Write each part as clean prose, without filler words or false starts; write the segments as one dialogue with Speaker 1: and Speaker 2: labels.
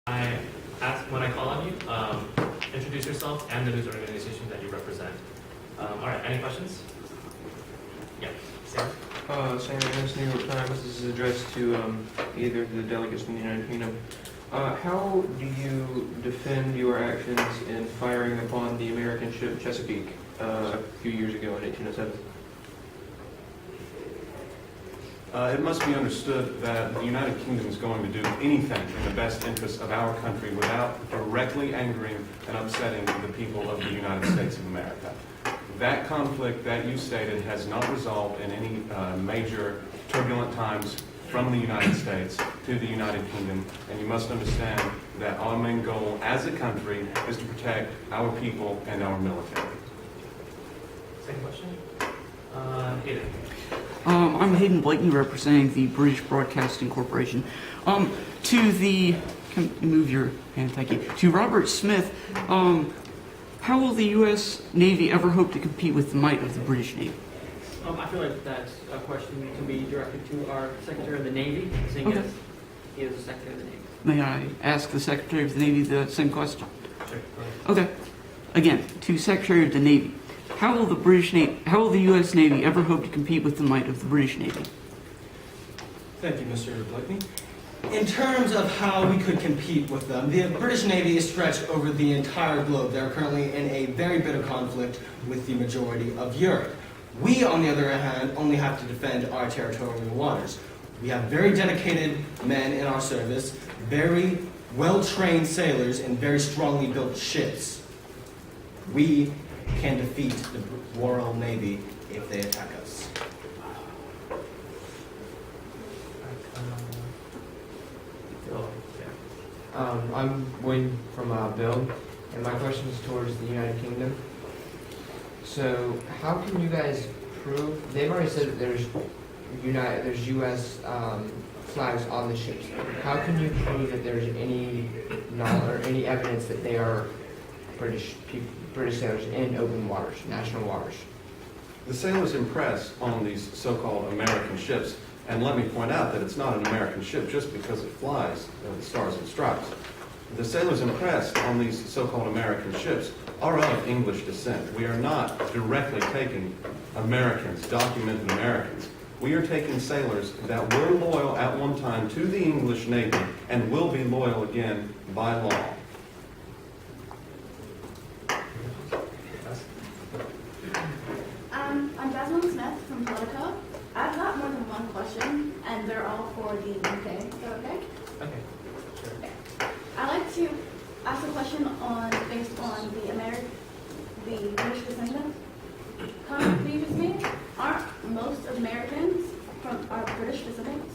Speaker 1: I ask when I call on you, introduce yourself and the news organization that you represent. All right, any questions? Yeah, Sam?
Speaker 2: Sam Evans, New York Times. This is addressed to either of the delegates from the United Kingdom. How do you defend your actions in firing upon the American ship Chesapeake a few years ago in 1807?
Speaker 3: It must be understood that the United Kingdom is going to do anything in the best interest of our country without directly angering and upsetting the people of the United States of America. That conflict that you stated has not resolved in any major turbulent times from the United States to the United Kingdom, and you must understand that our main goal as a country is to protect our people and our military.
Speaker 1: Second question? Hayden.
Speaker 4: I'm Hayden Blakeney, representing the British Broadcasting Corporation. Can you move your hand, thank you. To Robert Smith, how will the U.S. Navy ever hope to compete with the might of the British Navy?
Speaker 5: I feel like that's a question that can be directed to our Secretary of the Navy, seeing
Speaker 4: Okay.
Speaker 5: as he is the Secretary of the Navy.
Speaker 4: May I ask the Secretary of the Navy the same question?
Speaker 1: Sure, go ahead.
Speaker 4: Okay. Again, to Secretary of the Navy, how will the U.S. Navy ever hope to compete with the might of the British Navy?
Speaker 6: Thank you, Mr. Blakeney. In terms of how we could compete with them, the British Navy is stretched over the entire globe. They're currently in a very bitter conflict with the majority of Europe. We, on the other hand, only have to defend our territorial waters. We have very dedicated men in our service, very well-trained sailors, and very strongly built ships. We can defeat the Royal Navy if they attack us.
Speaker 1: Phil, yeah.
Speaker 7: I'm Wayne from Bill, and my question is towards the United Kingdom. So, how can you guys prove? They've already said that there's U.S. Flags on the ships. How can you prove that there's any knowledge or any evidence that they are British sailors in open waters, national waters?
Speaker 3: The sailors impress on these so-called American ships, and let me point out that it's not an American ship just because it flies the Stars and Stripes. The sailors impressed on these so-called American ships are of English descent. We are not directly taking Americans, documented Americans. We are taking sailors that were loyal at one time to the English Navy and will be loyal again by law.
Speaker 8: I'm Jasmine Smith from Politico. I've got more than one question, and they're all for the UK. Is that okay?
Speaker 1: Okay, sure.
Speaker 8: I'd like to ask a question based on the British descendant comment that you just made. Aren't most Americans are British descendants?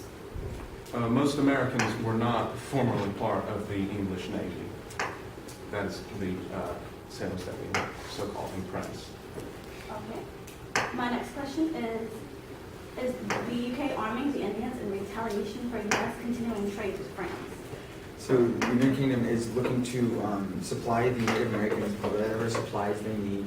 Speaker 3: Most Americans were not formerly part of the English Navy. That is the sailors that we so-called impress.
Speaker 8: Okay. My next question is the UK arming the Indians in retaliation for U.S. continuing trade with France?
Speaker 9: So the United Kingdom is looking to supply the Native Americans with whatever supplies they need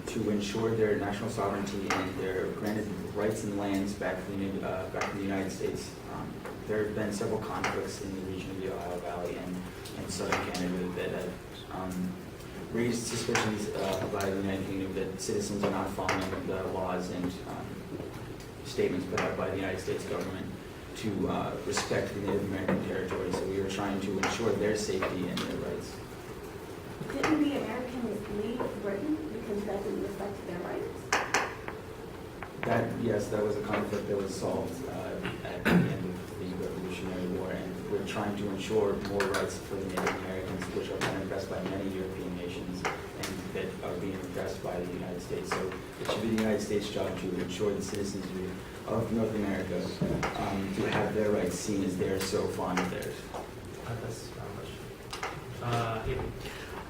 Speaker 9: to ensure their national sovereignty and their granted rights and lands back to the United States. There have been several conflicts in the region of the Ohio Valley and southern Canada that have raised suspicions by the United Kingdom that citizens are not following the laws and statements put out by the United States government to respect the Native American territory. So we are trying to ensure their safety and their rights.
Speaker 8: Didn't the Americans leave Britain because that didn't respect their rights?
Speaker 9: Yes, that was a conflict that was solved at the end of the Revolutionary War, and we're trying to ensure more rights for the Native Americans, which are being oppressed by many European nations and that are being oppressed by the United States. So it should be the United States' job to ensure the citizens of North America to have their rights seen as theirs, so fond of theirs.
Speaker 1: That's my question.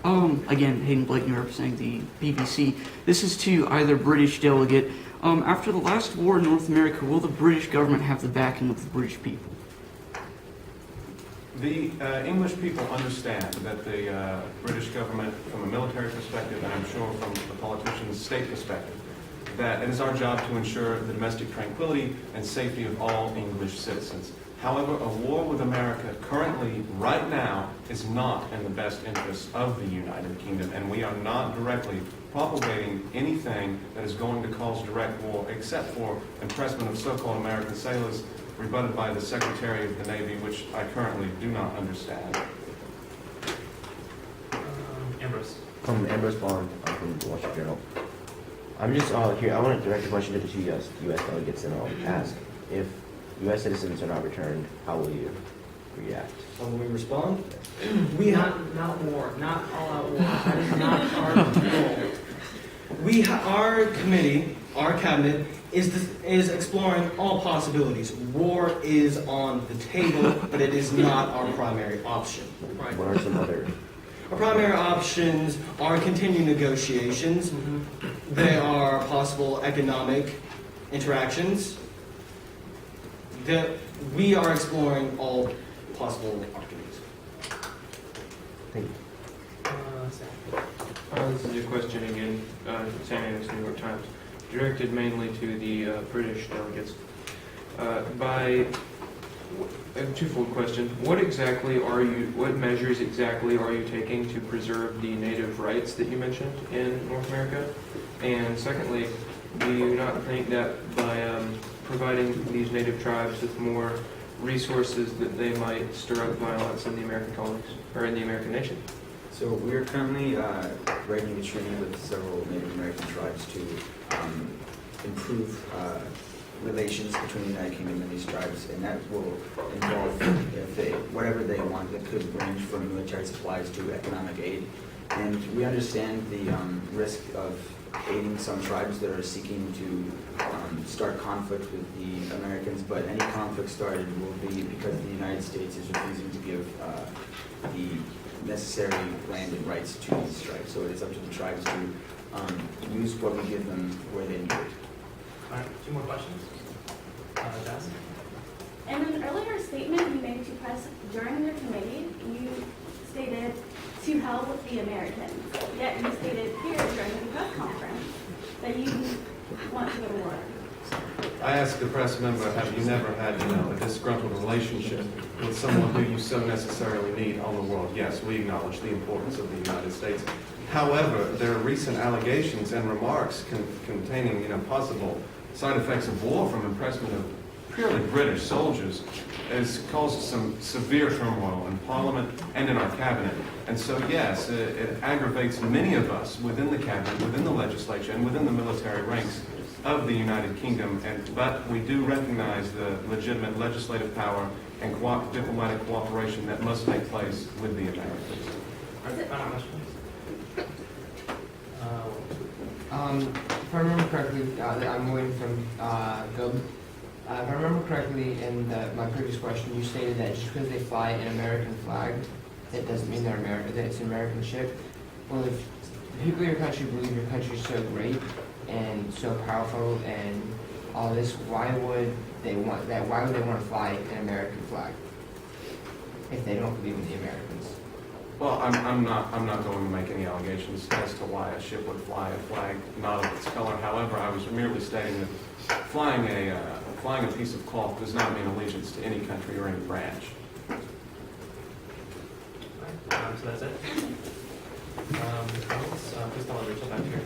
Speaker 1: Hayden.
Speaker 4: Again, Hayden Blakeney, representing the BBC. This is to either British delegate. After the last war in North America, will the British government have the backing of the British people?
Speaker 3: The English people understand that the British government, from a military perspective, and I'm sure from the politicians' state perspective, that it is our job to ensure the domestic tranquility and safety of all English citizens. However, a war with America currently, right now, is not in the best interest of the United Kingdom, and we are not directly propagating anything that is going to cause direct war, except for impressment of so-called American sailors, rebutted by the Secretary of the Navy, which I currently do not understand.
Speaker 1: Ambrose.
Speaker 10: I'm Ambrose Bond. I'm from the Wall Street Journal. I'm just here. I want to direct a question to the two U.S. delegates and I'll ask if U.S. citizens are not returned, how will you react?
Speaker 6: How will we respond?
Speaker 5: Not war, not all-out war. That is not our goal.
Speaker 6: Our committee, our cabinet, is exploring all possibilities. War is on the table, but it is not our primary option.
Speaker 5: Right.
Speaker 10: What are some other?
Speaker 6: Our primary options are continued negotiations. There are possible economic interactions. That we are exploring all possible opportunities.
Speaker 10: Thank you.
Speaker 1: Sam.
Speaker 2: This is a question again, Sam Amos, New York Times, directed mainly to the British delegates. A twofold question. What measures exactly are you taking to preserve the native rights that you mentioned in North America? And secondly, do you not think that by providing these native tribes with more resources that they might stir up violence in the American colonies, or in the American nation?
Speaker 9: So we are currently writing a treaty with several Native American tribes to improve relations between the United Kingdom and these tribes, and that will involve whatever they want. That could range from military supplies to economic aid. And we understand the risk of aiding some tribes that are seeking to start conflict with the Americans, but any conflict started will be because the United States is refusing to give the necessary land and rights to these tribes. So it is up to the tribes to use what we give them where they need it.
Speaker 1: All right, two more questions. Jazz?
Speaker 8: In an earlier statement you made to press during your committee, you stated to hell with the Americans. Yet you stated here during the press conference that you want to go to war.
Speaker 3: I asked the press member, have you never had, a disgruntled relationship with someone who you so necessarily need on the world? Yes, we acknowledge the importance of the United States. However, there are recent allegations and remarks containing, possible side effects of war from impressment of purely British soldiers has caused some severe turmoil in Parliament and in our cabinet. And so, yes, it aggravates many of us within the cabinet, within the legislature, and within the military ranks of the United Kingdom. But we do recognize the legitimate legislative power and diplomatic cooperation that must take place with the Americans.
Speaker 1: All right, final questions?
Speaker 7: If I remember correctly, I'm waiting from Gub. If I remember correctly, in my previous question, you stated that just because they fly an American flag, it doesn't mean they're American. That it's an American ship. Well, if the people of your country believe your country is so great and so powerful and all this, why would they want that? Why would they want to fly an American flag if they don't believe in the Americans?
Speaker 3: Well, I'm not going to make any allegations as to why a ship would fly a flag not of its color. However, I was merely stating that flying a piece of cloth does not mean allegiance to any country or any branch.
Speaker 1: All right, so that's it. Please tell Rachel back here.